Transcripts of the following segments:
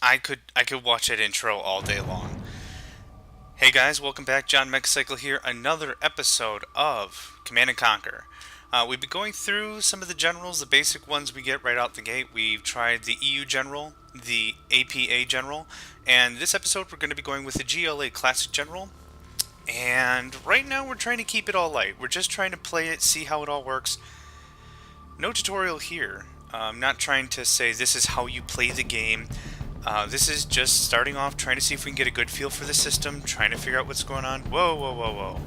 I could watch that intro all day long. Hey guys, welcome back. John Megacycle here. Another episode of Command and Conquer. We've been going through some of the generals, the basic ones we get right out the gate. We've tried the EU General, the APA General, and this episode we're going to be going with the GLA Classic General. And right now we're trying to keep it all light. We're just trying to play it, see how it all works. No tutorial here. I'm not trying to say this is how you play the game. This is just starting off, trying to see if we can get a good feel for the system, trying to figure out what's going on. Whoa, whoa, whoa, whoa.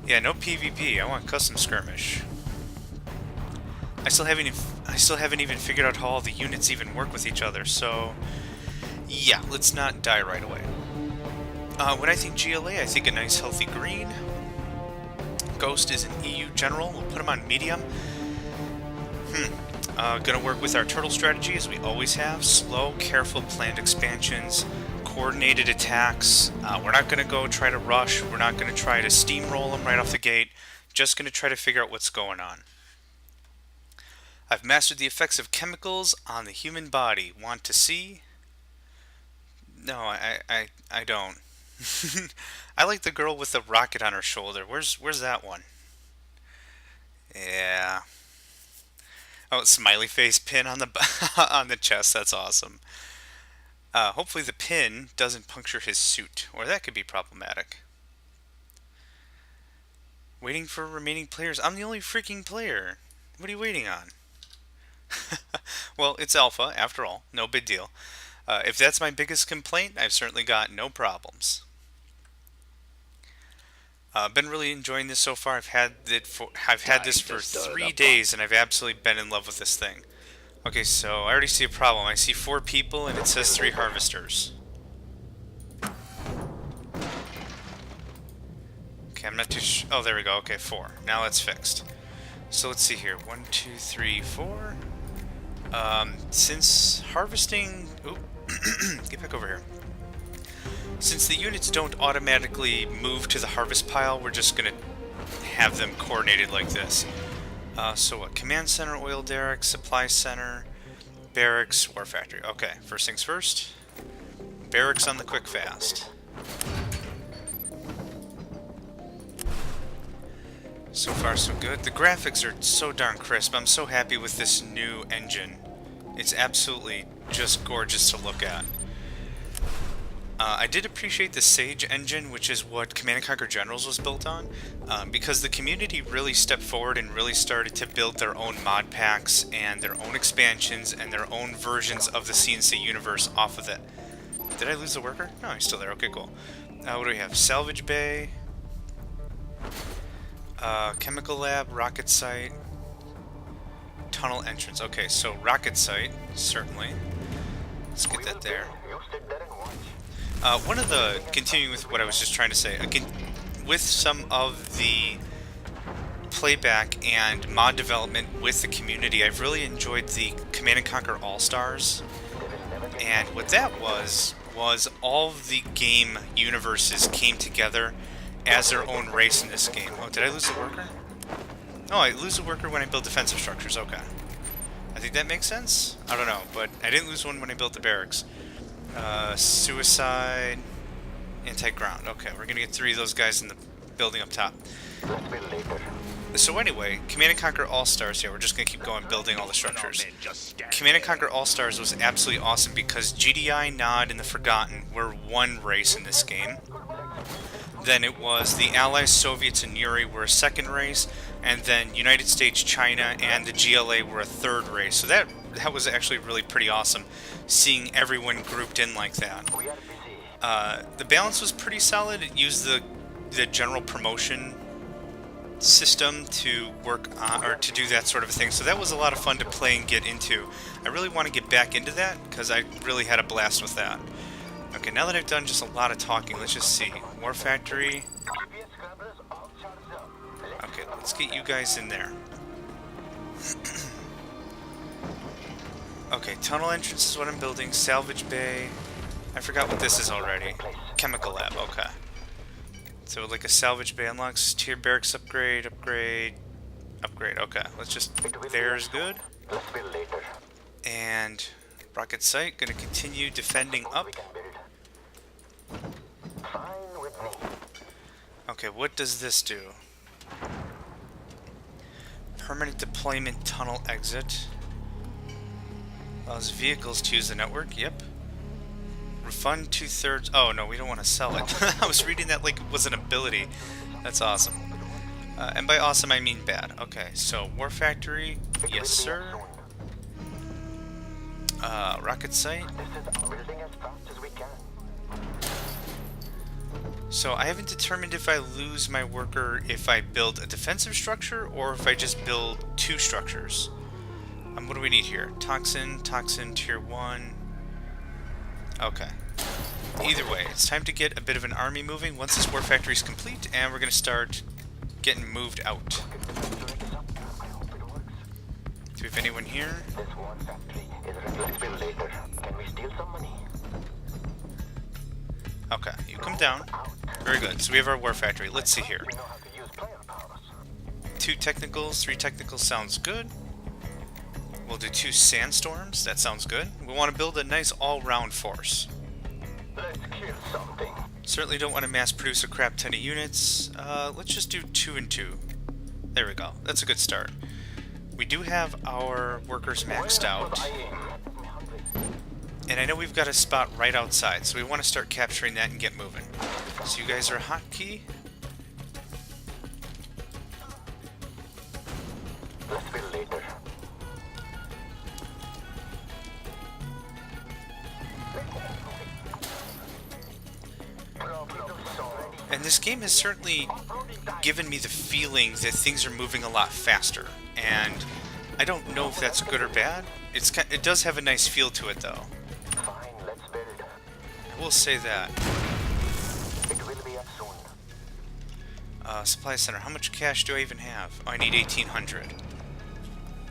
Yeah, no PvP. I want custom skirmish. I still haven't even figured out how all the units even work with each other. So, yeah, let's not die right away. When I think GLA, I think a nice healthy green. Ghost is an EU general. We'll put him on medium. Gonna work with our turtle strategy as we always have. Slow, careful, planned expansions, coordinated attacks. We're not gonna go try to rush. We're not gonna try to steamroll them right off the gate. Just gonna try to figure out what's going on. I've mastered the effects of chemicals on the human body. Want to see? No, I don't. I like the girl with the rocket on her shoulder. Where's that one? Yeah. Oh, smiley face pin on the on the chest. That's awesome. Hopefully the pin doesn't puncture his suit, or that could be problematic. Waiting for remaining players. I'm the only freaking player. What are you waiting on? Well, it's alpha, after all. No big deal. If that's my biggest complaint, I've certainly got no problems. Been really enjoying this so far. I've had this for 3 days, and I've absolutely been in love with this thing. Okay, so I already see a problem. I see 4 people, and it says 3 harvesters. Okay, I'm not too sure. Oh, there we go. Okay, 4. Now that's fixed. So let's see here. 1, 2, 3, 4. Since harvesting... Oop. Get back over here. Since the units don't automatically move to the harvest pile, we're just going to have them coordinated like this. So what? Command center, oil derrick, supply center, barracks, war factory. Okay, first things first. Barracks on the quick fast. So far so good. The graphics are so darn crisp. I'm so happy with this new engine. It's absolutely just gorgeous to look at. I did appreciate the Sage engine, which is what Command & Conquer Generals was built on, because the community really stepped forward and really started to build their own mod packs and their own expansions and their own versions of the CNC universe off of it. Did I lose the worker? No, he's still there. Okay, cool. What do we have? Salvage Bay, Chemical Lab, Rocket Site, Tunnel Entrance. Okay, so Rocket Site, certainly. Let's get that there. One of the, continuing with what I was just trying to say, with some of the playback and mod development with the community, I've really enjoyed the Command & Conquer All-Stars. And what that was all of the game universes came together as their own race in this game. Oh, did I lose the worker? Oh, I lose the worker when I build defensive structures. Okay. I think that makes sense. I don't know, but I didn't lose one when I built the barracks. Suicide, anti-ground. Okay, we're gonna get 3 of those guys in the building up top. So anyway, Command & Conquer All-Stars here. We're just gonna keep going, building all the structures. Command & Conquer All-Stars was absolutely awesome because GDI, Nod, and the Forgotten were one race in this game. Then it was the Allies, Soviets, and Yuri were a second race, and then United States, China, and the GLA were a third race. So that was actually really pretty awesome, seeing everyone grouped in like that. The balance was pretty solid. It used the general promotion system to work on, or to do that sort of thing. So that was a lot of fun to play and get into. I really want to get back into that because I really had a blast with that. Okay, now that I've done just a lot of talking, let's just see. War Factory. Okay, let's get you guys in there. Okay, tunnel entrance is what I'm building. Salvage Bay. I forgot what this is already. Chemical Lab, okay. So like a salvage bay unlocks. Tier barracks upgrade, upgrade, upgrade. Okay, let's just... There's good. And Rocket site, gonna continue defending up. Okay, what does this do? Permanent deployment tunnel exit. Allows vehicles to use the network, yep. Refund 2/3. Oh no, we don't want to sell it. I was reading that like it was an ability. That's awesome. And by awesome I mean bad. Okay, so War Factory, yes sir. Rocket site. So I haven't determined if I lose my worker if I build a defensive structure or if I just build 2 structures. What do we need here? Toxin, tier 1. Okay. Either way, it's time to get a bit of an army moving once this war factory is complete, and we're going to start getting moved out. Do we have anyone here? Okay, you come down. Very good. So we have our war factory. Let's see here. 2 technicals, 3 technicals sounds good. We'll do 2 sandstorms. That sounds good. We want to build a nice all-round force. Let's kill something. Certainly don't want to mass produce a crap ton of units. Let's just do 2 and 2. There we go. That's a good start. We do have our workers maxed out. And I know we've got a spot right outside, so we want to start capturing that and get moving. So you guys are hotkey. Let's build later. And this game has certainly given me the feeling that things are moving a lot faster. And I don't know if that's good or bad. It does have a nice feel to it, though. Fine, let's build. I will say that. It will be up soon. Supply center. How much cash do I even have? Oh, I need 1,800.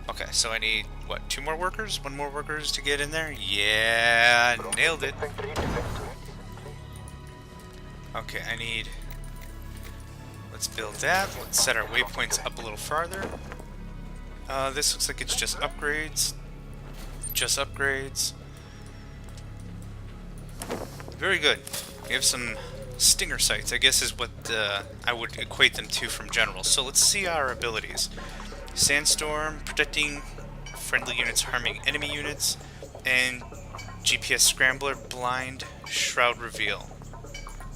Okay, so I need, what, 2 more workers? 1 more workers to get in there? Yeah, nailed it. Okay, I need... Let's build that. Let's set our waypoints up a little farther. This looks like it's just upgrades. Just upgrades. Very good. We have some stinger sites, I guess is what I would equate them to from General. So let's see our abilities. Sandstorm, protecting friendly units, harming enemy units, and GPS Scrambler, blind, shroud reveal.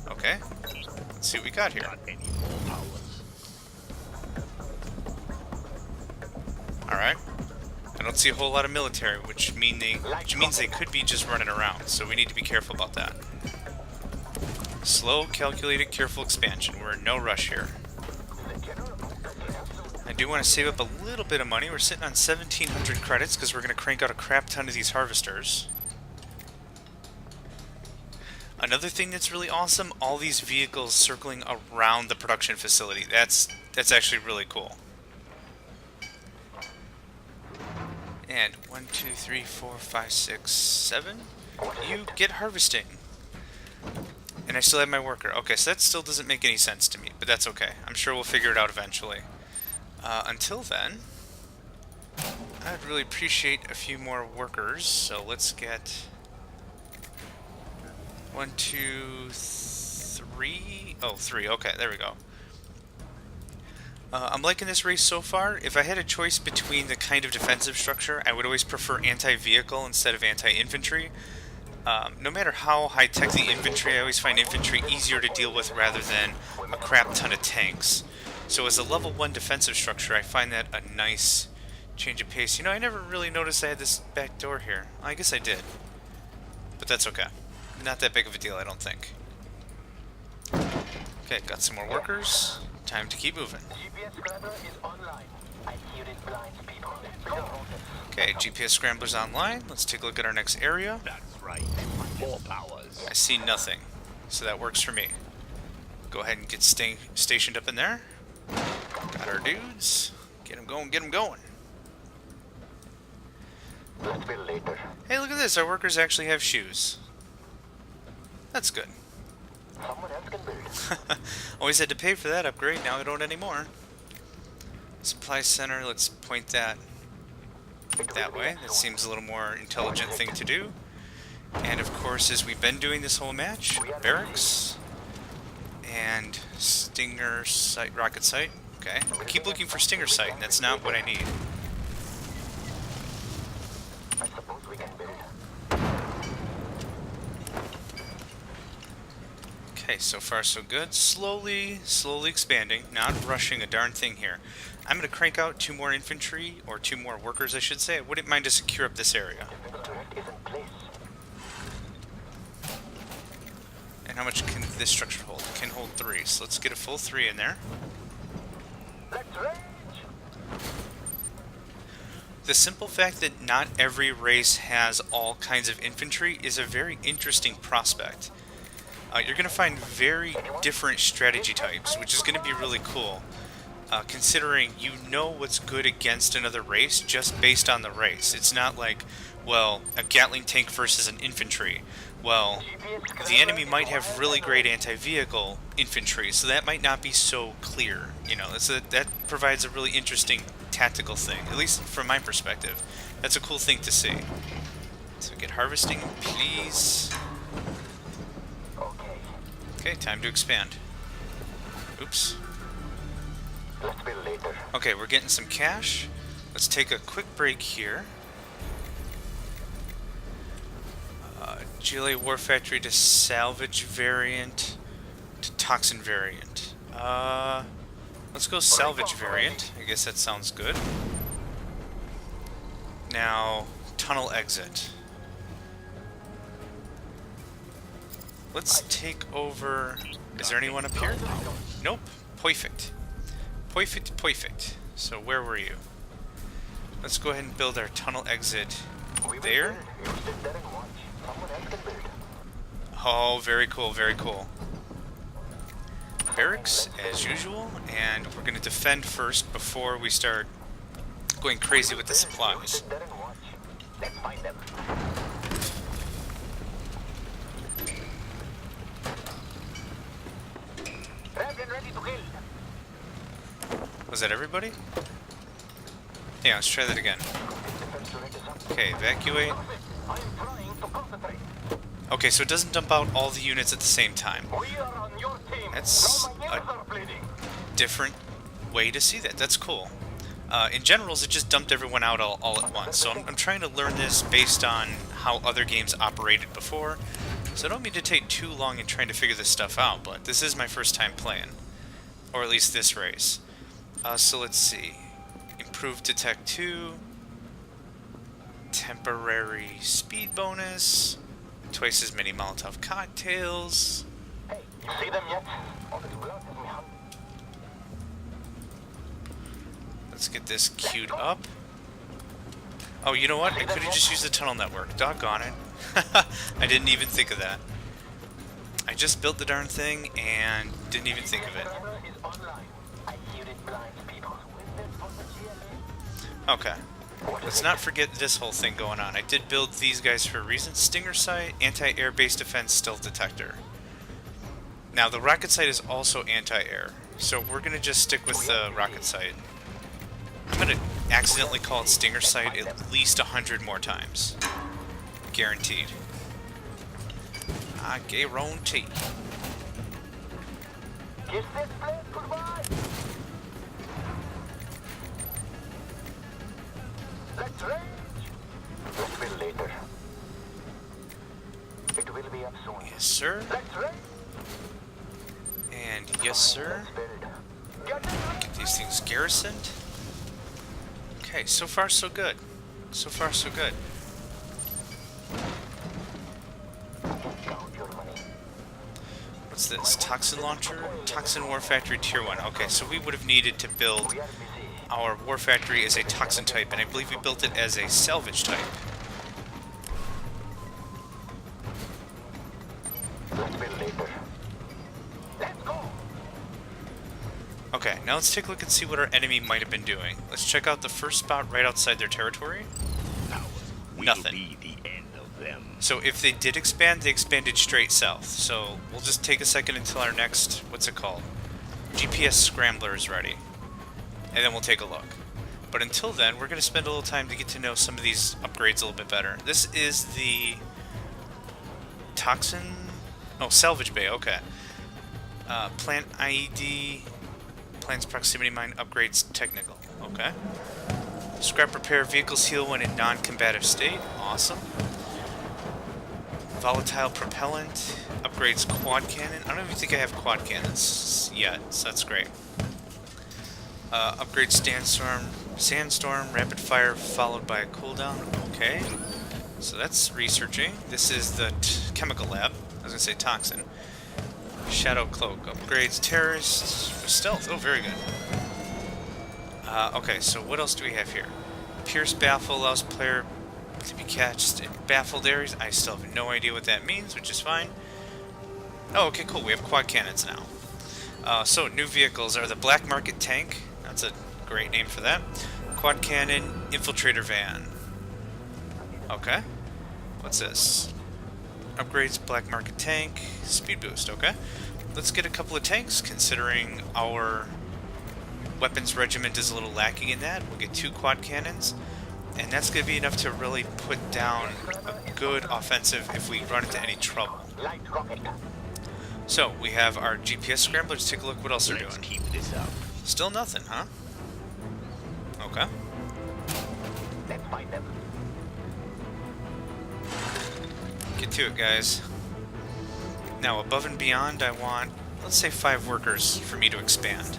Okay, let's see what we got here. Alright. I don't see a whole lot of military, which means they could be just running around, so we need to be careful about that. Slow, calculated, careful expansion. We're in no rush here. I do want to save up a little bit of money. We're sitting on 1,700 credits because we're going to crank out a crap ton of these harvesters. Another thing that's really awesome, all these vehicles circling around the production facility. That's actually really cool. And 1, 2, 3, 4, 5, 6, 7. You get harvesting. And I still have my worker. Okay, so that still doesn't make any sense to me, but that's okay. I'm sure we'll figure it out eventually. Until then, I'd really appreciate a few more workers. So let's get 1, 2, 3. Oh, 3. Okay, there we go. I'm liking this race so far. If I had a choice between the kind of defensive structure, I would always prefer anti-vehicle instead of anti-infantry. No matter how high-tech the infantry, I always find infantry easier to deal with rather than a crap ton of tanks. So as a level 1 defensive structure, I find that a nice change of pace. You know, I never really noticed I had this back door here. I guess I did. But that's okay. Not that big of a deal, I don't think. Okay, got some more workers. Time to keep moving. GPS Scrambler is online. I hear it blinds people. Okay, GPS Scrambler's online. Let's take a look at our next area. That's right. More powers. I see nothing, so that works for me. Go ahead and get stationed up in there. Got our dudes. Get them going, get them going. Let's build later. Hey, look at this. Our workers actually have shoes. That's good. Someone else can build. Always had to pay for that upgrade. Now I don't anymore. Supply center. Let's point that that way. That seems a little more intelligent thing to do. And of course, as we've been doing this whole match, barracks and Stinger site, rocket site. Okay, I keep looking for Stinger site, and that's not what I need. I suppose we can build. Okay, so far so good. Slowly expanding, not rushing a darn thing here. I'm going to crank out 2 more infantry, or 2 more workers, I should say. I wouldn't mind to secure up this area. The turret is in place. And how much can this structure hold? It can hold 3, so let's get a full 3 in there. Let's range. The simple fact that not every race has all kinds of infantry is a very interesting prospect. You're going to find very different strategy types, which is going to be really cool, considering you know what's good against another race just based on the race. It's not like, well, a Gatling tank versus an infantry. Well, the enemy might have really great anti-vehicle infantry, so that might not be so clear. You know, that provides a really interesting tactical thing, at least from my perspective. That's a cool thing to see. So get harvesting, please. Okay, time to expand. Oops. Let's build later. Okay, we're getting some cash. Let's take a quick break here. GLA War Factory to salvage variant to toxin variant. Let's go salvage variant. I guess that sounds good. Now, tunnel exit. Let's take over... Is there anyone up here? Nope. Perfect. Perfect. So where were you? Let's go ahead and build our tunnel exit there. You sit there and watch. Someone else can build. Oh, very cool, very cool. Barracks, as usual, and we're going to defend first before we start going crazy with the supplies. Sit there and watch. Let's find them. Prepped and ready to kill. Was that everybody? Yeah, let's try that again. Defense turret is up. Okay, evacuate. I am trying to concentrate. Okay, so it doesn't dump out all the units at the same time. We are on your team. That's Now my ears are bleeding. Different way to see that. That's cool. In generals, it just dumped everyone out all at once. So I'm trying to learn this based on how other games operated before. So I don't mean to take too long in trying to figure this stuff out, but this is my first time playing. Or at least this race. So let's see. Improved Detect 2. Temporary speed bonus. Twice as many Molotov cocktails. Hey, you see them yet? All this blood is me hunt. Let's get this queued up. Oh, you know what? I could have just used the tunnel network. Doggone it. I didn't even think of that. I just built the darn thing and didn't even think of it. Camera is online. I muted blind people. On the GLA. Okay. Let's not forget this whole thing going on. I did build these guys for a reason. Stinger sight, anti-air base defense, stealth detector. Now, the rocket sight is also anti-air. So we're going to just stick with the rocket sight. I'm going to accidentally call it Stinger sight at least 100 more times. Guaranteed. I guarantee. Kiss this place goodbye. Let's range. Let's build later. It will be up soon. Yes, sir. Let's range. And yes, sir. Let's build. Get in. Get these things garrisoned. Okay, so far so good. So far so good. Count your money. What's this? Toxin launcher? Toxin War Factory Tier 1. Okay, so we would have needed to build We are busy. our War Factory as a toxin type, and I believe we built it as a salvage type. Let's build later. Let's go. Okay, now let's take a look and see what our enemy might have been doing. Let's check out the first spot right outside their territory. Will Nothing. be the end of them. So if they did expand, they expanded straight south. So we'll just take a second until our next, what's it called? GPS scrambler is ready. And then we'll take a look. But until then, we're going to spend a little time to get to know some of these upgrades a little bit better. This is the Toxin... Oh, Salvage Bay, okay. Plant IED, Plant's Proximity Mine upgrades technical, okay. Scrap repair, vehicles heal when in non-combative state, awesome. Volatile propellant, upgrades quad cannon. I don't even think I have quad cannons yet, so that's great. Upgrade sandstorm, rapid fire followed by a cooldown. Okay, so that's researching. This is the chemical lab. I was gonna say toxin. Shadow cloak upgrades terrorists stealth. Oh, very good. Okay, so what else do we have here? Pierce baffle allows player to be catched in baffled areas. I still have no idea what that means, which is fine. Oh, okay, cool. We have quad cannons now. So new vehicles are the Black Market tank. That's a great name for that. Quad cannon, infiltrator van. Okay. What's this? Upgrades, Black Market tank, speed boost. Okay. Let's get a couple of tanks, considering our weapons regiment is a little lacking in that. We'll get 2 quad cannons, and that's going to be enough to really put down a good offensive if we run into any trouble. So, we have our GPS scrambler. Let's take a look what else they're doing. Keep this up. Still nothing, huh? Okay. Let's find them. Get to it, guys. Now, above and beyond, I want, let's say 5 workers for me to expand.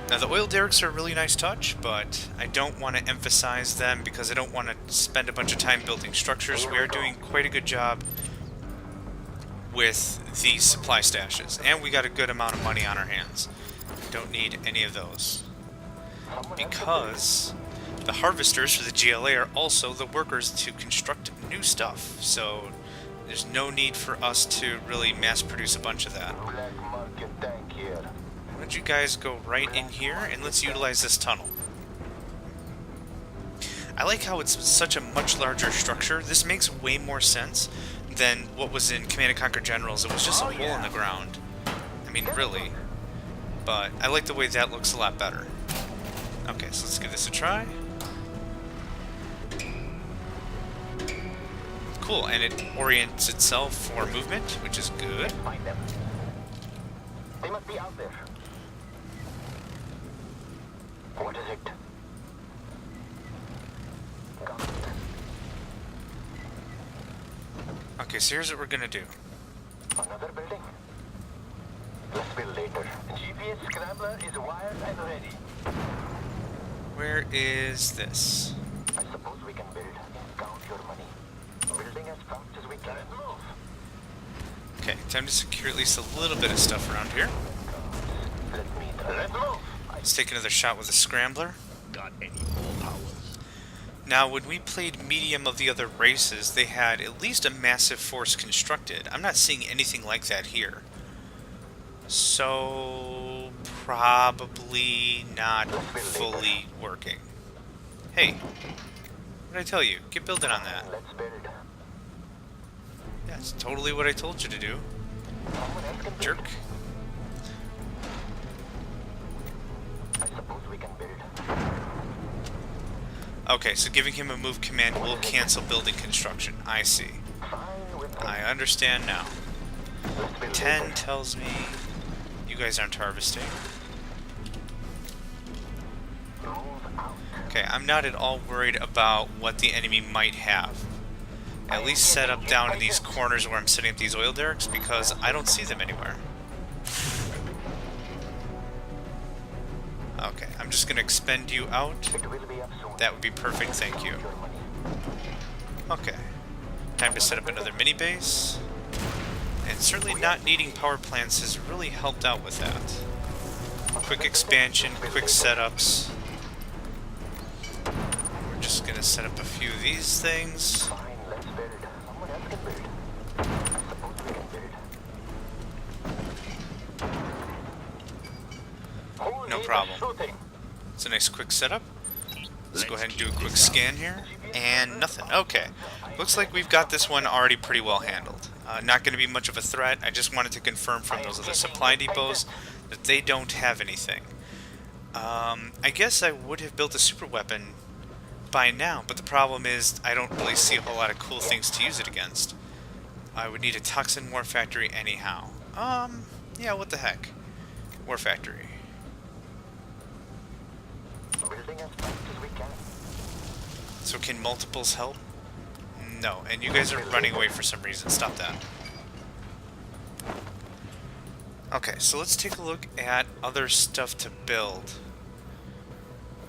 Now, the oil derricks are a really nice touch, but I don't want to emphasize them because I don't want to spend a bunch of time building structures. We are doing quite a good job with these supply stashes, and we got a good amount of money on our hands. Don't need any of those. Because the harvesters for the GLA are also the workers to construct new stuff, so there's no need for us to really mass produce a bunch of that. Black Market tank here. Why don't you guys go right in here and let's utilize this tunnel. I like how it's such a much larger structure. This makes way more sense than what was in Command & Conquer Generals. It was just a hole in the ground. I mean, really. But I like the way that looks a lot better. Okay, so let's give this a try. Cool, and it orients itself for movement, which is good. Find them. They must be out there. What is it? Got it. Okay, so here's what we're gonna do. Another building? Let's build later. GPS scrambler is wired and ready. Where is this? I suppose we can build. Count your money. Building as fast as we can. Move. Okay, time to secure at least a little bit of stuff around here. Let's move. Let's take another shot with the scrambler. Got any more powers? Now, when we played medium of the other races, they had at least a massive force constructed. I'm not seeing anything like that here. So, probably not fully working. Hey, what did I tell you? Get building on that. Let's build. That's totally what I told you to do, Someone else can build. jerk. I suppose we can build. Okay, so giving him a move command will cancel building construction. I see. Fine with me. I understand now. Let's build 10 later. tells me you guys aren't harvesting. Move out. Okay, I'm not at all worried about what the enemy might have. At least set up down in these corners where I'm setting up these oil derricks because I don't see them anywhere. Okay, I'm just going to expend you out. It will be up soon. That would be perfect, thank you. Your money. Okay, time to set up another mini base. And certainly not needing power plants has really helped out with that. Quick expansion, quick setups. We're just going to set up a few of these things. Fine, let's build. Someone else can build. I suppose we can build. Who No needs problem. shooting? It's a nice quick setup. Let's go ahead and do a quick scan here. And nothing. Okay. Looks like we've got this one already pretty well handled. Not going to be much of a threat. I just wanted to confirm from those other supply depots that they don't have anything. I guess I would have built a super weapon by now, but the problem is I don't really see a whole lot of cool things to use it against. I would need a toxin war factory anyhow. Yeah, what the heck? War factory. Building as fast as we can. So can multiples help? No, and you guys are running away for some reason. Stop that. Okay, so let's take a look at other stuff to build.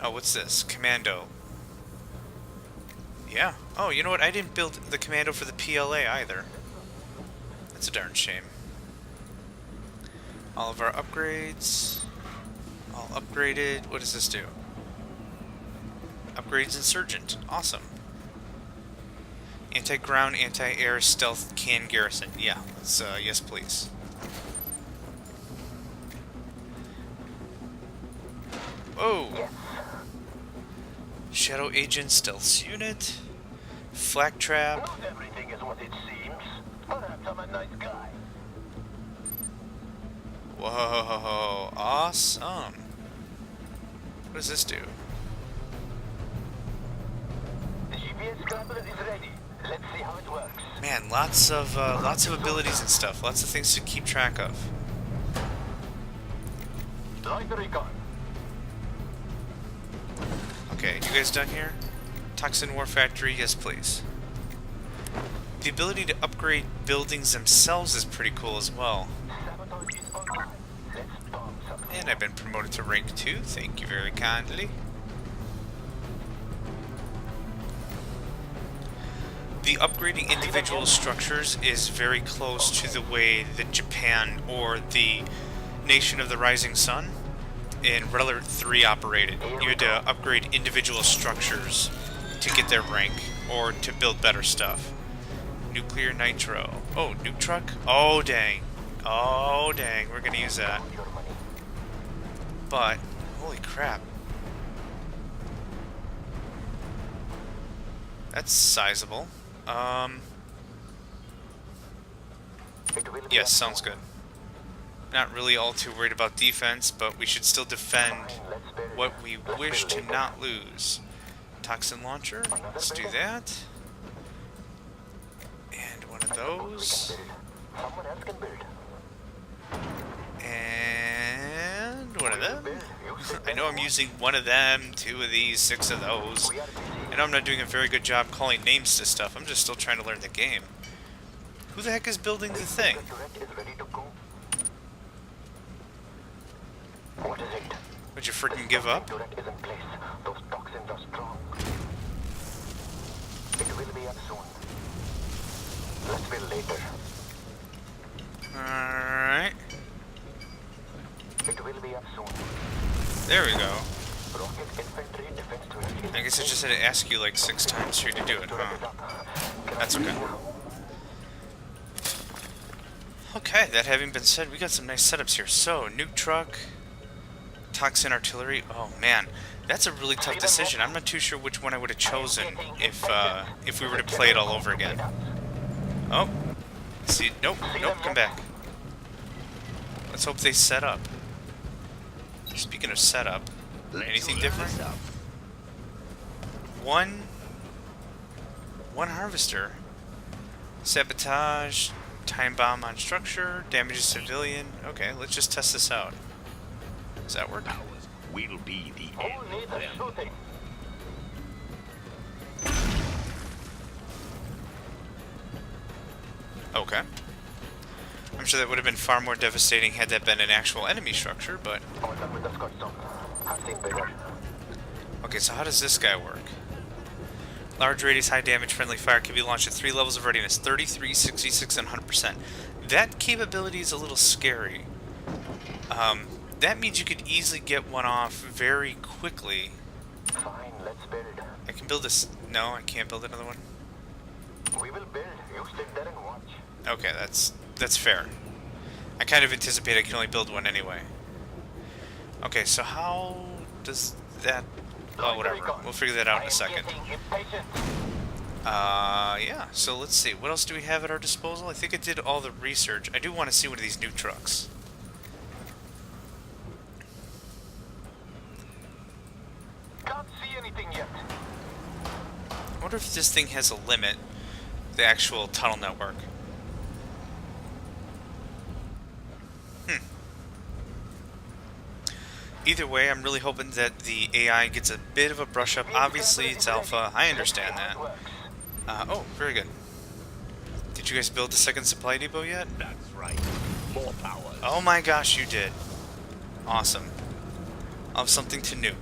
Oh, what's this? Commando. Yeah. Oh, you know what? I didn't build the commando for the PLA either. That's a darn shame. All of our upgrades. All upgraded. What does this do? Upgrades Insurgent. Awesome. Anti-ground, anti-air, stealth, can garrison. Yeah, let's, yes please. Whoa! Yes. Shadow agent, stealth unit, flak trap. Not everything is what it seems. Perhaps I'm a nice guy. Whoa, awesome. What does this do? The GPS scrambler is ready. Let's see how it works. Man, lots of abilities and stuff. Lots of things to keep track of. Light recon. Okay, you guys done here? Toxin War Factory, yes please. The ability to upgrade buildings themselves is pretty cool as well. Sabotage is online. Let's bomb something. And I've been promoted to rank 2, thank you very kindly. The upgrading individual structures is very close to the way that Japan or the Nation of the Rising Sun in Red Alert 3 operated. You had to upgrade individual structures to get their rank or to build better stuff. Nuclear nitro. Oh, nuke truck? Oh, dang. Oh, dang. We're gonna use that. Your money. But, holy crap. That's sizable. It will be Yes, a sounds good. Not really all too worried about defense, but we should still defend Let's build. what we wish to not lose. Toxin launcher, let's do that. And one of We those. can build. Someone else can build. And one of them. Build. You sit I know I'm using one of them, 2 of these, 6 of those. We are busy. I know I'm not doing a very good job calling names to stuff. I'm just still trying to learn the game. Who the heck is building the thing? The turret is ready to go. What is it? Would you freaking give up? Turret is in place. Those toxins are strong. It will be up soon. Let's build later. Alright. It will be up soon. There we go. Rocket infantry defense turret is I guess I just had to ask you like 6 times for you to do it, turret is huh? up. Can I That's see okay. now? Okay, that having been said, we got some nice setups here. So, nuke truck, toxin artillery. Oh man, that's a really tough decision. I'm not too sure which one I would have chosen if we were to play it all over again. Oh, see, nope, nope, come back. Let's hope they set up. Speaking of setup, anything different? One harvester, sabotage. Time bomb on structure, damages civilian. Okay, let's just test this out. Does that work? Powers will be the end Who needs of a them. shooting? Okay. I'm sure that would have been far more devastating had that been an actual enemy structure, but... All done with the Scotch zone. I've seen bigger. Okay, so how does this guy work? Large radius, high damage, friendly fire can be launched at 3 levels of readiness, 33, 66, and 100%. That capability is a little scary. That means you could easily get one off very quickly. Fine, let's build. I can build this... No, I can't build another one. We will build. You sit there and watch. Okay, that's fair. I kind of anticipate I can only build one anyway. Okay, so how does that... Oh, whatever. We'll figure that out in a second. Yeah, so let's see. What else do we have at our disposal? I think I did all the research. I do want to see one of these new trucks. wonder if this thing has a limit, the actual tunnel network. Either way, I'm really hoping that the AI gets a bit of a brush up. Obviously, it's alpha. I understand that. Oh, very good. Did you guys build the second supply depot yet? That's right. More powers. Oh my gosh, you did. Awesome. I'll have something to nuke.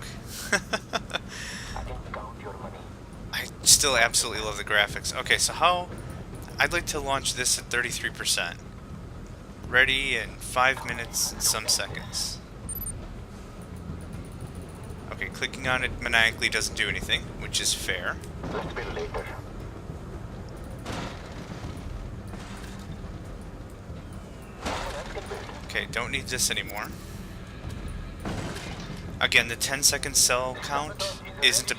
I still absolutely love the graphics. Okay, so how... I'd like to launch this at 33%. Ready in 5 minutes and some seconds. Okay, clicking on it maniacally doesn't do anything, which is fair. Let's build later. Okay, don't need this anymore. Again, the 10-second cell count isn't a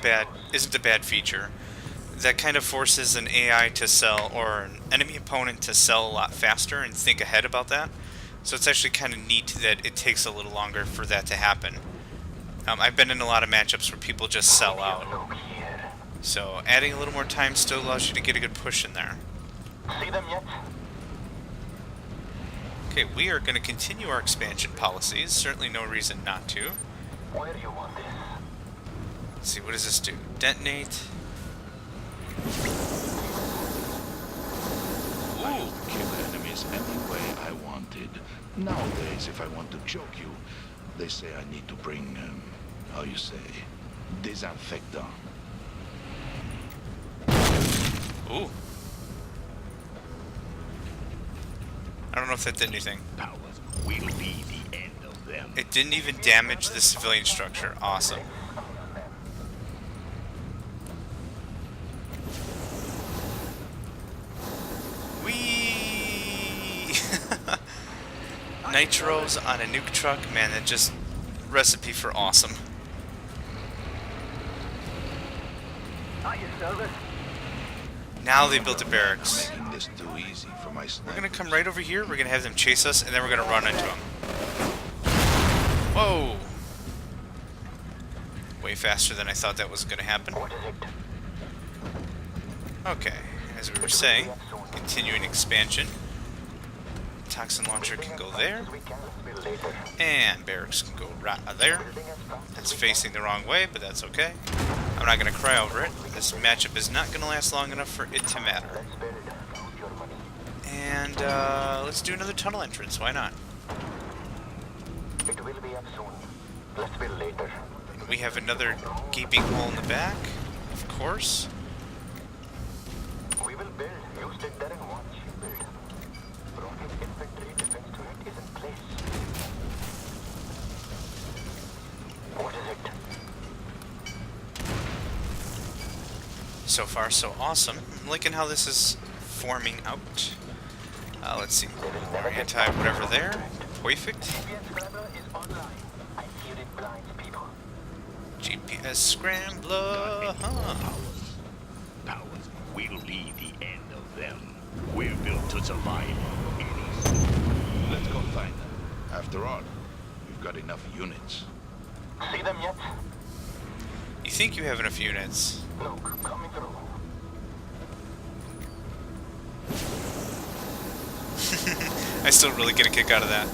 bad feature. That kind of forces an AI to sell, or an enemy opponent to sell a lot faster and think ahead about that. So it's actually kind of neat that it takes a little longer for that to happen. I've been in a lot of matchups where people just sell out. So adding a little more time still allows you to get a good push in there. See them yet? Okay, we are going to continue our expansion policies. Certainly no reason not to. Where do you want this? Let's see, what does this do? Detonate. I could kill enemies any way I wanted. Nowadays, if I want to choke you, they say I need to bring, how you say, disinfectant. Ooh. I don't know if that did anything. Powers will be the end of them. It didn't even damage the civilian structure. Awesome. Whee! Nitros on a nuke truck, man, that just recipe for awesome. At your service. Now they built a barracks. Making this too easy for my We're gonna snipers. come right over here, we're gonna have them chase us, and then we're gonna run into them. Whoa! Way faster than I thought that was gonna happen. What is it? Okay, as we were saying, continuing expansion. Toxin launcher can go there, We can build later. and barracks can go right there. It's facing the wrong way, but that's okay. I'm not gonna cry over it. This matchup is not gonna last long enough for it to matter. Let's build. Count your money. And let's do another tunnel entrance. Why not? It will be up soon. Let's build later. We have another gaping hole in the back, of course. We will build. You sit there and watch. Build. Rocket infantry defense turret is in place. What is it? So far, so awesome. I'm liking how this is forming out. Let's see. More anti-whatever there. Perfect. GPS Scrambler is online. I fear it blinds people. GPS Scrambler. Huh. Powers will be the end of them. We're built to survive. Let's go find them. After all, we've got enough units. See them yet? You think you have enough units? Look, coming through. I still really get a kick out of that.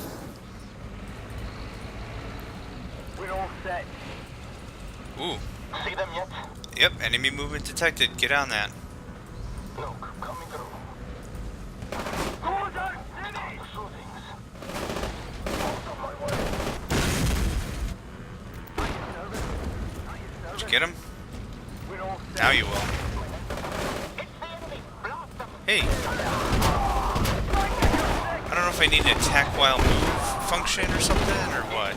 We're all set. Ooh. See them yet? Yep, enemy movement detected. Get on that. Look, coming through. Who's our city? Shootings. Out of my way. Did you get him? We're all set. Now you will. It's the enemy. Blast them. Hey. I don't know if I need an attack while move function or something, or what.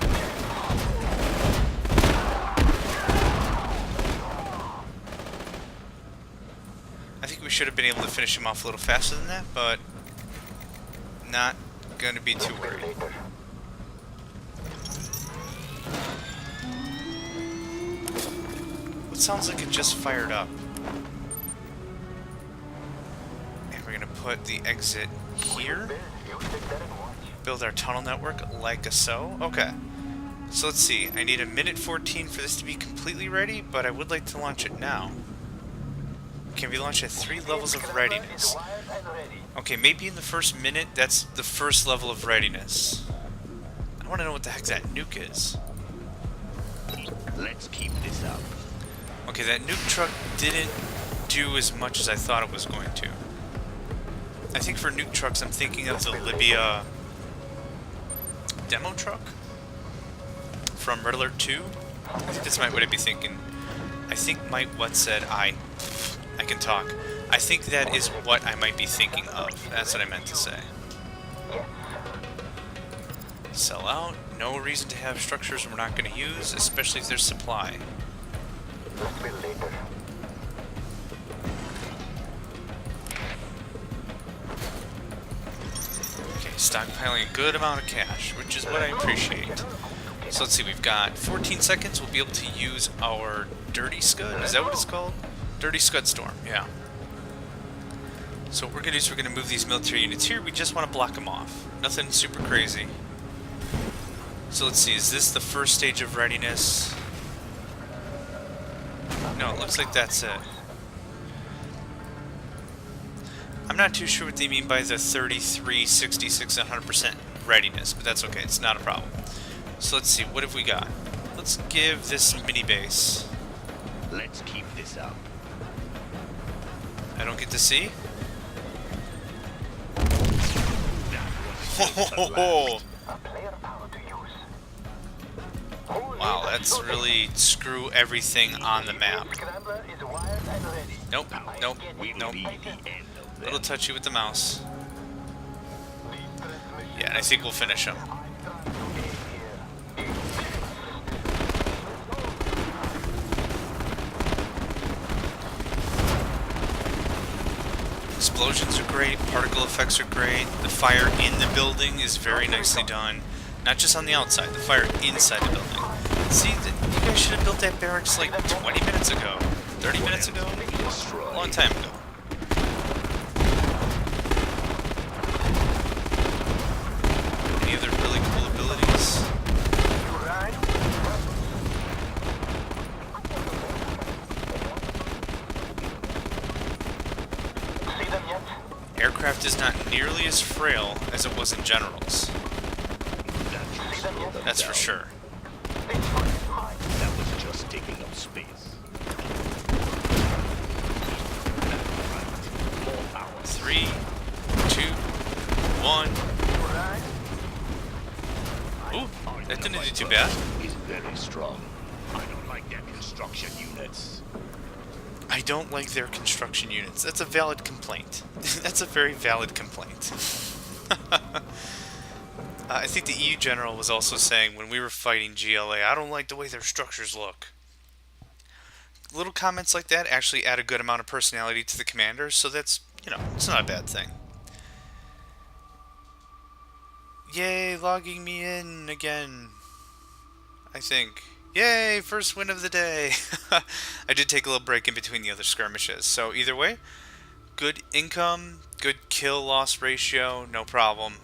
I think we should have been able to finish him off a little faster than that, but not going to be too worried. Later. It sounds like it just fired up. And we're going to put the exit here. Build. You sit there and watch. Build our tunnel network like a so. Okay. So let's see. I need a minute 14 for this to be completely ready, but I would like to launch it now. can be launched at 3 levels of readiness. Okay, maybe in the first minute, that's the first level of readiness. I want to know what the heck that nuke is. Let's keep this up. Okay, that nuke truck didn't do as much as I thought it was going to. I think for nuke trucks, I'm thinking of the Libya demo truck from Red Alert 2. I think that's what I'd be thinking. I think what said I can talk. I think that is what I might be thinking of. That's what I meant to say. Sell out. No reason to have structures we're not going to use, especially if there's supply. Okay, stockpiling a good amount of cash, which is what I appreciate. So let's see, we've got 14 seconds. We'll be able to use our Dirty Scud. Is that what it's called? Dirty Scud Storm, yeah. So what we're going to do is we're going to move these military units here. We just want to block them off. Nothing super crazy. So let's see, is this the first stage of readiness? No, it looks like that's it. I'm not too sure what they mean by the 33, 66, 100% readiness, but that's okay, it's not a problem. So let's see, what have we got? Let's give this mini base. Let's keep this up. I don't get to see? Wow, that's really screw everything on the map. Nope, nope, nope. A little touchy with the mouse. Yeah, and I think we'll finish him. Explosions are great, particle effects are great, the fire in the building is very nicely done. Not just on the outside, the fire inside the building. See, you guys should have built that barracks like 20 minutes ago, 30 minutes ago, a long time ago. Any other really cool abilities? Aircraft is not nearly as frail as it was in Generals. That's for sure. That was just taking up space. 3, 2, 1. Ooh, that didn't do too bad. He's very strong. I don't like their construction units. I don't like their construction units. That's a valid complaint. That's a very valid complaint. I think the EU General was also saying when we were fighting GLA, I don't like the way their structures look. Little comments like that actually add a good amount of personality to the commander, so that's, it's not a bad thing. Yay, logging me in again. I think. Yay, first win of the day. I did take a little break in between the other skirmishes. So either way, good income, good kill-loss ratio, no problem.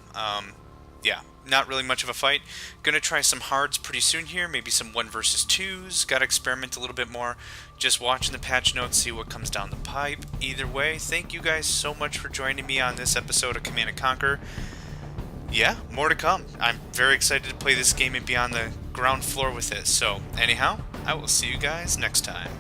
Yeah, not really much of a fight. Gonna try some hards pretty soon here, maybe some 1 versus 2s. Gotta experiment a little bit more. Just watching the patch notes, see what comes down the pipe. Either way, thank you guys so much for joining me on this episode of Command & Conquer. Yeah, more to come. I'm very excited to play this game and be on the ground floor with it. So, anyhow, I will see you guys next time.